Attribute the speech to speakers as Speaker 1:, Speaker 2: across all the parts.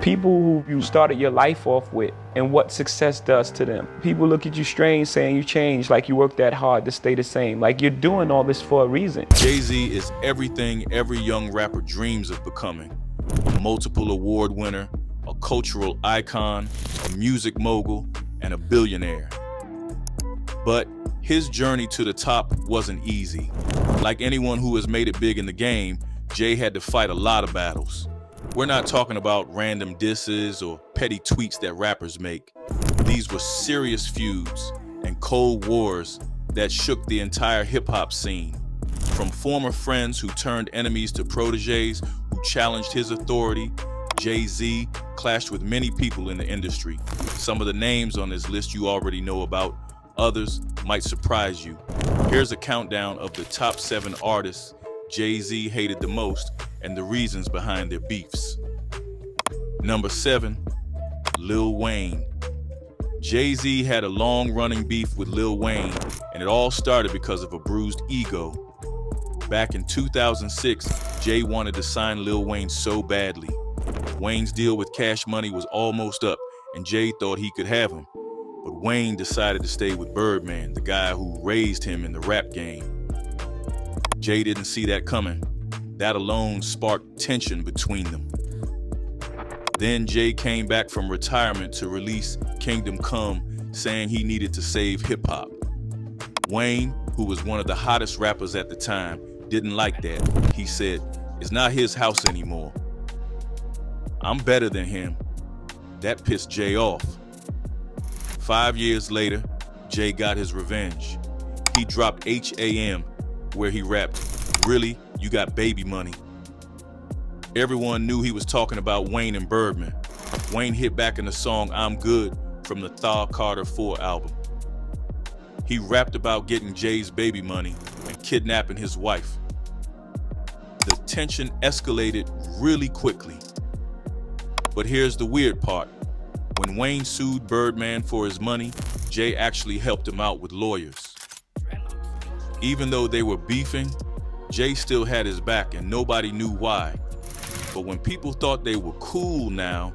Speaker 1: People who you started your life off with and what success does to them. People look at you strange saying you changed, like you worked that hard to stay the same. Like you're doing all this for a reason.
Speaker 2: Jay-Z is everything every young rapper dreams of becoming. A multiple award winner, a cultural icon, a music mogul, and a billionaire. But his journey to the top wasn't easy. Like anyone who has made it big in the game, Jay had to fight a lot of battles. We're not talking about random disses or petty tweets that rappers make. These were serious feuds and cold wars that shook the entire hip-hop scene. From former friends who turned enemies to protégés who challenged his authority, Jay-Z clashed with many people in the industry. Some of the names on this list you already know about. Others might surprise you. Here's a countdown of the top 7 artists Jay-Z hated the most and the reasons behind their beefs. Number 7, Lil Wayne. Jay-Z had a long-running beef with Lil Wayne, and it all started because of a bruised ego. Back in 2006, Jay wanted to sign Lil Wayne so badly. Wayne's deal with Cash Money was almost up, and Jay thought he could have him. But Wayne decided to stay with Birdman, the guy who raised him in the rap game. Jay didn't see that coming. That alone sparked tension between them. Then Jay came back from retirement to release Kingdom Come, saying he needed to save hip-hop. Wayne, who was one of the hottest rappers at the time, didn't like that. He said, "It's not his house anymore. I'm better than him." That pissed Jay off. 5 years later, Jay got his revenge. He dropped H.A.M., where he rapped, "Really, you got baby money." Everyone knew he was talking about Wayne and Birdman. Wayne hit back in the song "I'm Good" from the Thaw Carter 4 album. He rapped about getting Jay's baby money and kidnapping his wife. The tension escalated really quickly. But here's the weird part. When Wayne sued Birdman for his money, Jay actually helped him out with lawyers. Even though they were beefing, Jay still had his back and nobody knew why. But when people thought they were cool now,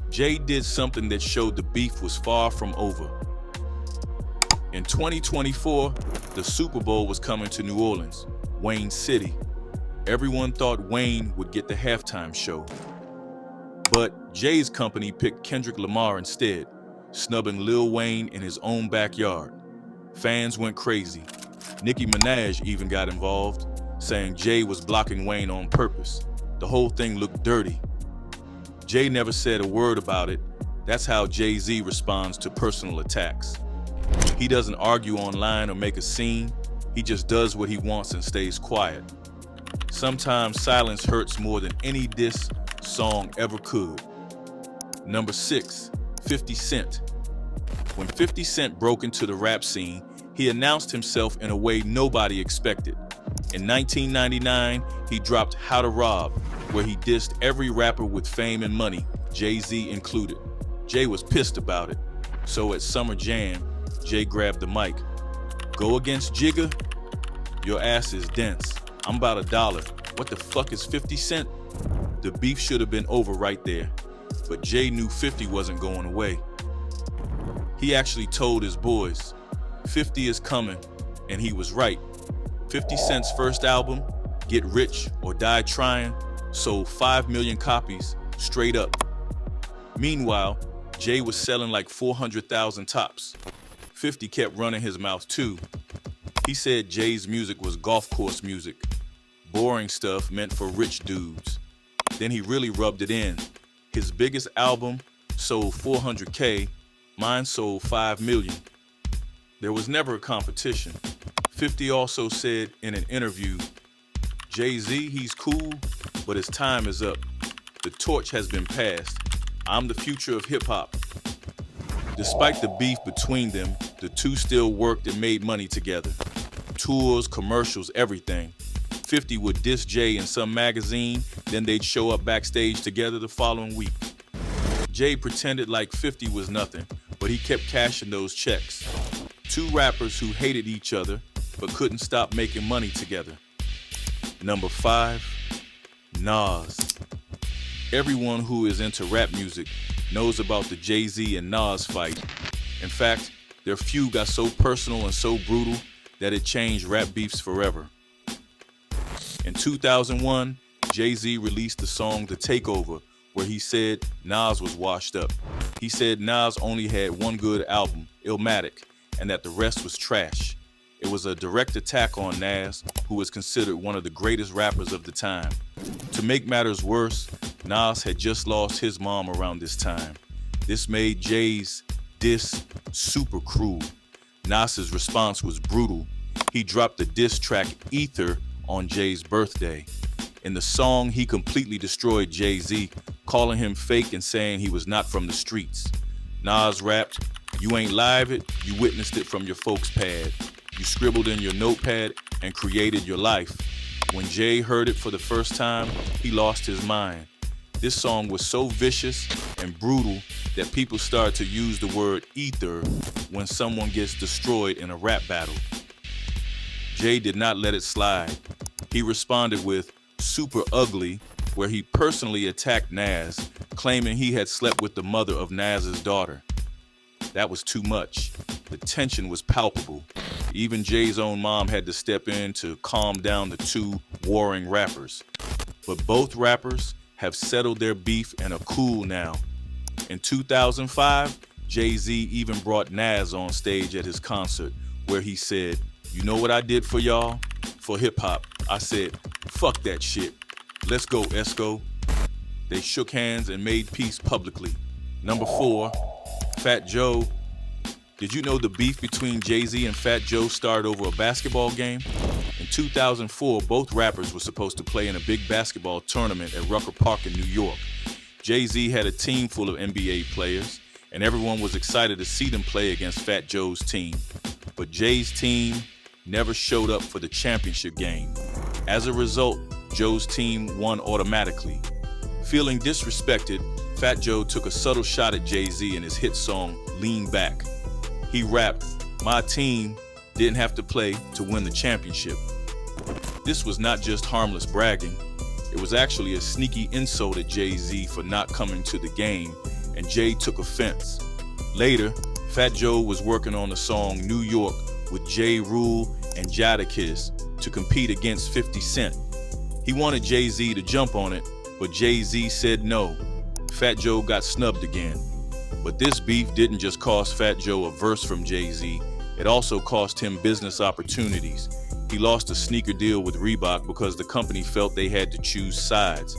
Speaker 2: Jay did something that showed the beef was far from over. In 2024, the Super Bowl was coming to New Orleans, Wayne City. Everyone thought Wayne would get the halftime show. But Jay's company picked Kendrick Lamar instead, snubbing Lil Wayne in his own backyard. Fans went crazy. Nicki Minaj even got involved, saying Jay was blocking Wayne on purpose. The whole thing looked dirty. Jay never said a word about it. That's how Jay-Z responds to personal attacks. He doesn't argue online or make a scene. He just does what he wants and stays quiet. Sometimes silence hurts more than any diss song ever could. Number 6, 50 Cent. When 50 Cent broke into the rap scene, he announced himself in a way nobody expected. In 1999, he dropped How to Rob, where he dissed every rapper with fame and money, Jay-Z included. Jay was pissed about it. So at Summer Jam, Jay grabbed the mic. "Go against Jigga? Your ass is dense. I'm about $1. What the fuck is 50 Cent? The beef should have been over right there. But Jay knew 50 wasn't going away. He actually told his boys, 50 is coming, and he was right. 50 Cent's first album, Get Rich or Die Trying, sold 5 million copies straight up. Meanwhile, Jay was selling like 400,000 tops. 50 kept running his mouth too. He said Jay's music was golf course music. Boring stuff meant for rich dudes. Then he really rubbed it in. His biggest album sold 400K, mine sold 5 million. There was never a competition. 50 also said in an interview, Jay-Z, he's cool, but his time is up. The torch has been passed. I'm the future of hip-hop. Despite the beef between them, the two still worked and made money together. Tours, commercials, everything. 50 would diss Jay in some magazine, then they'd show up backstage together the following week. Jay pretended like 50 was nothing, but he kept cashing those checks. Two rappers who hated each other, but couldn't stop making money together. Number 5, Nas. Everyone who is into rap music knows about the Jay-Z and Nas fight. In fact, their feud got so personal and so brutal that it changed rap beefs forever. In 2001, Jay-Z released the song The Takeover, where he said Nas was washed up. He said Nas only had one good album, Illmatic, and that the rest was trash. It was a direct attack on Nas, who was considered one of the greatest rappers of the time. To make matters worse, Nas had just lost his mom around this time. This made Jay's diss super cruel. Nas's response was brutal. He dropped the diss track Ether on Jay's birthday. In the song, he completely destroyed Jay-Z, calling him fake and saying he was not from the streets. Nas rapped, "You ain't live it, you witnessed it from your folks' pad. You scribbled in your notepad and created your life." When Jay heard it for the first time, he lost his mind. This song was so vicious and brutal that people started to use the word ether when someone gets destroyed in a rap battle. Jay did not let it slide. He responded with "Super Ugly," where he personally attacked Nas, claiming he had slept with the mother of Nas's daughter. That was too much. The tension was palpable. Even Jay's own mom had to step in to calm down the two warring rappers. But both rappers have settled their beef and are cool now. In 2005, Jay-Z even brought Nas on stage at his concert, where he said, "You know what I did for y'all? For hip-hop, I said, fuck that shit. Let's go, Esco." They shook hands and made peace publicly. Number 4, Fat Joe. Did you know the beef between Jay-Z and Fat Joe started over a basketball game? In 2004, both rappers were supposed to play in a big basketball tournament at Raport Park in New York. Jay-Z had a team full of NBA players, and everyone was excited to see them play against Fat Joe's team. But Jay's team never showed up for the championship game. As a result, Joe's team won automatically. Feeling disrespected, Fat Joe took a subtle shot at Jay-Z in his hit song, Lean Back. He rapped, "My team didn't have to play to win the championship." This was not just harmless bragging. It was actually a sneaky insult at Jay-Z for not coming to the game, and Jay took offense. Later, Fat Joe was working on the song New York with J. Rule and Jadakiss to compete against 50 Cent. He wanted Jay-Z to jump on it, but Jay-Z said no. Fat Joe got snubbed again. But this beef didn't just cost Fat Joe a verse from Jay-Z, it also cost him business opportunities. He lost a sneaker deal with Reebok because the company felt they had to choose sides.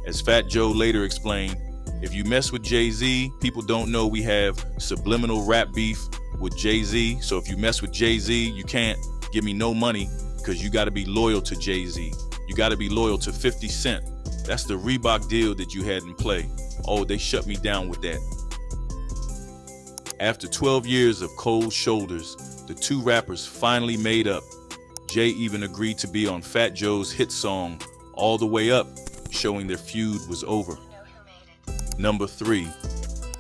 Speaker 2: As Fat Joe later explained, "If you mess with Jay-Z, people don't know we have subliminal rap beef with Jay-Z, so if you mess with Jay-Z, you can't give me no money because you gotta be loyal to Jay-Z. You gotta be loyal to 50 Cent. That's the Reebok deal that you had in play. Oh, they shut me down with that." After 12 years of cold shoulders, the two rappers finally made up. Jay even agreed to be on Fat Joe's hit song, All the Way Up, showing their feud was over. Number 3,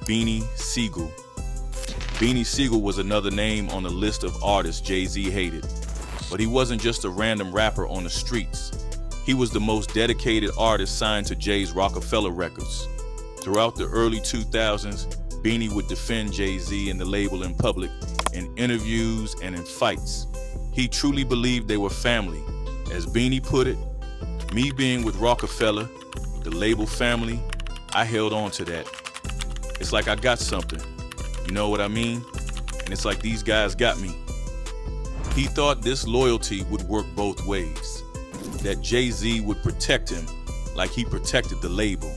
Speaker 2: Beanie Sigel. Beanie Sigel was another name on the list of artists Jay-Z hated. But he wasn't just a random rapper on the streets. He was the most dedicated artist signed to Jay's Rockefeller Records. Throughout the early 2000s, Beanie would defend Jay-Z and the label in public, in interviews and in fights. He truly believed they were family. As Beanie put it, "Me being with Rockefeller, the label family, I held on to that. It's like I got something. You know what I mean? And it's like these guys got me." He thought this loyalty would work both ways, that Jay-Z would protect him like he protected the label.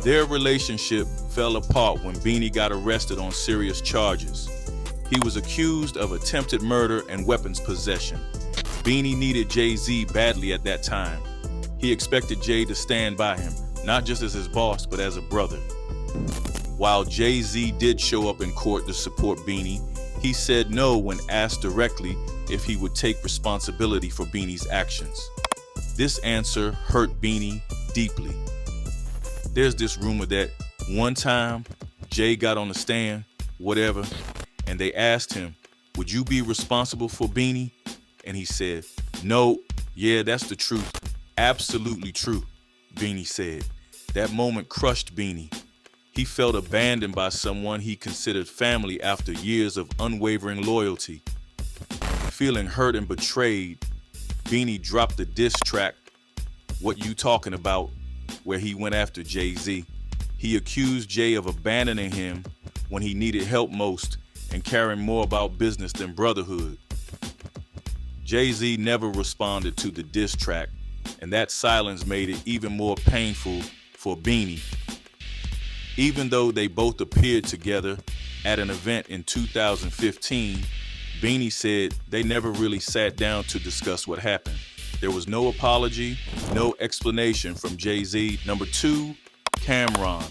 Speaker 2: Their relationship fell apart when Beanie got arrested on serious charges. He was accused of attempted murder and weapons possession. Beanie needed Jay-Z badly at that time. He expected Jay to stand by him, not just as his boss, but as a brother. While Jay-Z did show up in court to support Beanie, he said no when asked directly if he would take responsibility for Beanie's actions. This answer hurt Beanie deeply. There's this rumor that one time Jay got on the stand, whatever, and they asked him, "Would you be responsible for Beanie?" And he said, "No, yeah, that's the truth. Absolutely true," Beanie said. That moment crushed Beanie. He felt abandoned by someone he considered family after years of unwavering loyalty. Feeling hurt and betrayed, Beanie dropped the diss track, What You Talking About, where he went after Jay-Z. He accused Jay of abandoning him when he needed help most and caring more about business than brotherhood. Jay-Z never responded to the diss track, and that silence made it even more painful for Beanie. Even though they both appeared together at an event in 2015, Beanie said they never really sat down to discuss what happened. There was no apology, no explanation from Jay-Z. Number 2, Cam'ron.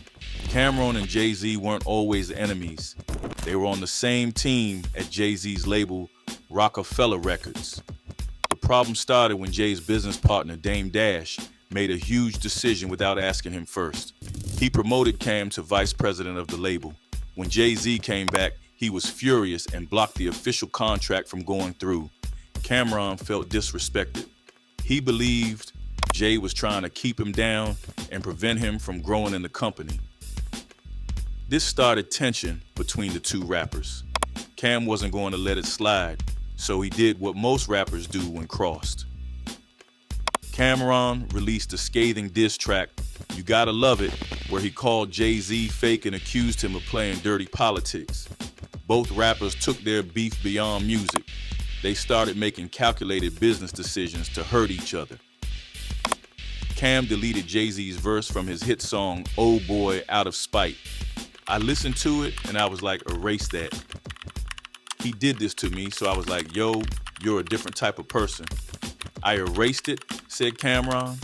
Speaker 2: Cam'ron and Jay-Z weren't always enemies. They were on the same team at Jay-Z's label, Rockefeller Records. The problem started when Jay's business partner, Dame Dash, made a huge decision without asking him first. He promoted Cam to vice president of the label. When Jay-Z came back, he was furious and blocked the official contract from going through. Cam'ron felt disrespected. He believed Jay was trying to keep him down and prevent him from growing in the company. This started tension between the two rappers. Cam wasn't going to let it slide, so he did what most rappers do when crossed. Cam'ron released a scathing diss track, You Gotta Love It, where he called Jay-Z fake and accused him of playing dirty politics. Both rappers took their beef beyond music. They started making calculated business decisions to hurt each other. Cam deleted Jay-Z's verse from his hit song, Oh Boy, out of spite. I listened to it and I was like, erase that. He did this to me, so I was like, yo, you're a different type of person. I erased it, said Cam'ron.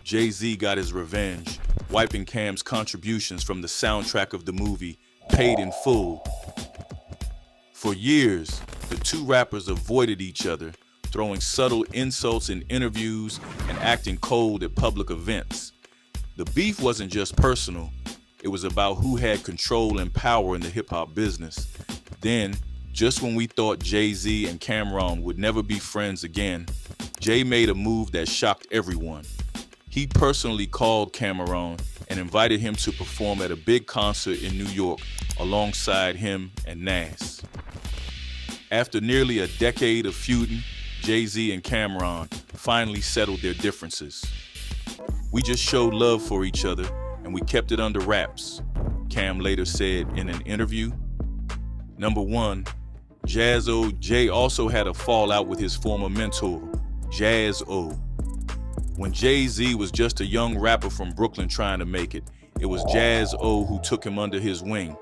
Speaker 2: Jay-Z got his revenge, wiping Cam's contributions from the soundtrack of the movie, Paid in Full. For years, the two rappers avoided each other, throwing subtle insults in interviews and acting cold at public events. The beef wasn't just personal, it was about who had control and power in the hip-hop business. Then, just when we thought Jay-Z and Cam'ron would never be friends again, Jay made a move that shocked everyone. He personally called Cam'ron and invited him to perform at a big concert in New York alongside him and Nas. After nearly a decade of feuding, Jay-Z and Cam'ron finally settled their differences. We just showed love for each other and we kept it under wraps, Cam later said in an interview. Number 1, Jazz-O Jay also had a fallout with his former mentor, Jazz-O. When Jay-Z was just a young rapper from Brooklyn trying to make it, it was Jazz-O who took him under his wing.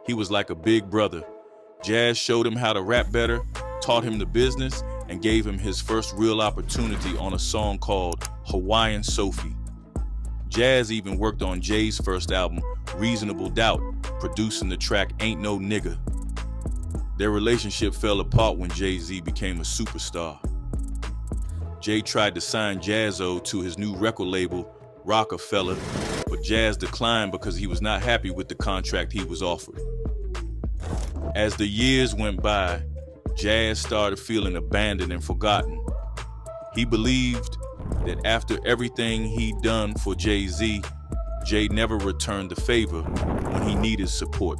Speaker 2: He was like a big brother. Jazz showed him how to rap better, taught him the business, and gave him his first real opportunity on a song called Hawaiian Sophie. Jazz even worked on Jay's first album, Reasonable Doubt, producing the track Ain't No Nigga. Their relationship fell apart when Jay-Z became a superstar. Jay tried to sign Jazz-O to his new record label, Rockefeller, but Jazz declined because he was not happy with the contract he was offered. As the years went by, Jazz started feeling abandoned and forgotten. He believed that after everything he'd done for Jay-Z, Jay never returned the favor when he needed support.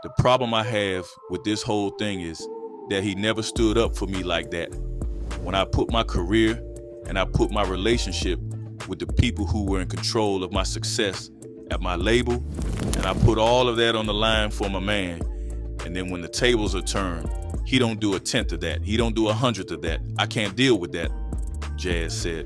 Speaker 2: The problem I have with this whole thing is that he never stood up for me like that. When I put my career and I put my relationship with the people who were in control of my success at my label, and I put all of that on the line for my man, and then when the tables are turned, he don't do 1/10 of that. He don't do 100th of that. I can't deal with that, Jazz said.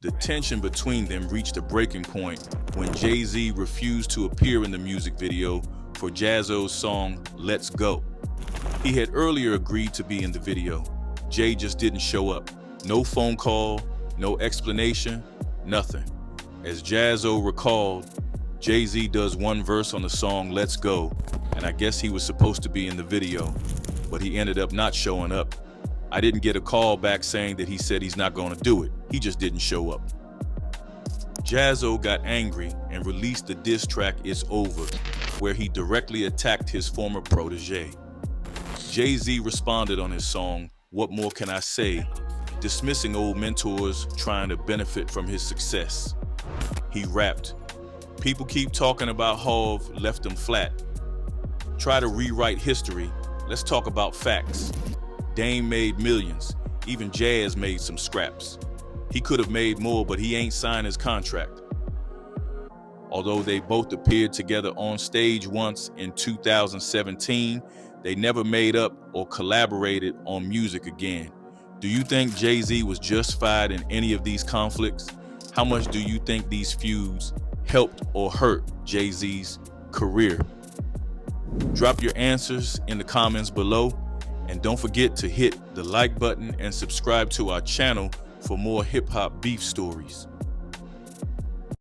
Speaker 2: The tension between them reached a breaking point when Jay-Z refused to appear in the music video for Jazz-O's song, Let's Go. He had earlier agreed to be in the video. Jay just didn't show up. No phone call, no explanation, nothing. As Jazz-O recalled, Jay-Z does one verse on the song Let's Go, and I guess he was supposed to be in the video, but he ended up not showing up. I didn't get a call back saying that he said he's not going to do it. He just didn't show up. Jazz-O got angry and released the diss track It's Over, where he directly attacked his former protege. Jay-Z responded on his song What More Can I Say, dismissing old mentors trying to benefit from his success. He rapped, "People keep talking about Hov left him flat. Try to rewrite history. Let's talk about facts. Dame made millions. Even Jazz made some scraps. He could have made more, but he ain't signed his contract." Although they both appeared together on stage once in 2017, they never made up or collaborated on music again. Do you think Jay-Z was justified in any of these conflicts? How much do you think these feuds helped or hurt Jay-Z's career? Drop your answers in the comments below, and don't forget to hit the like button and subscribe to our channel for more hip-hop beef stories.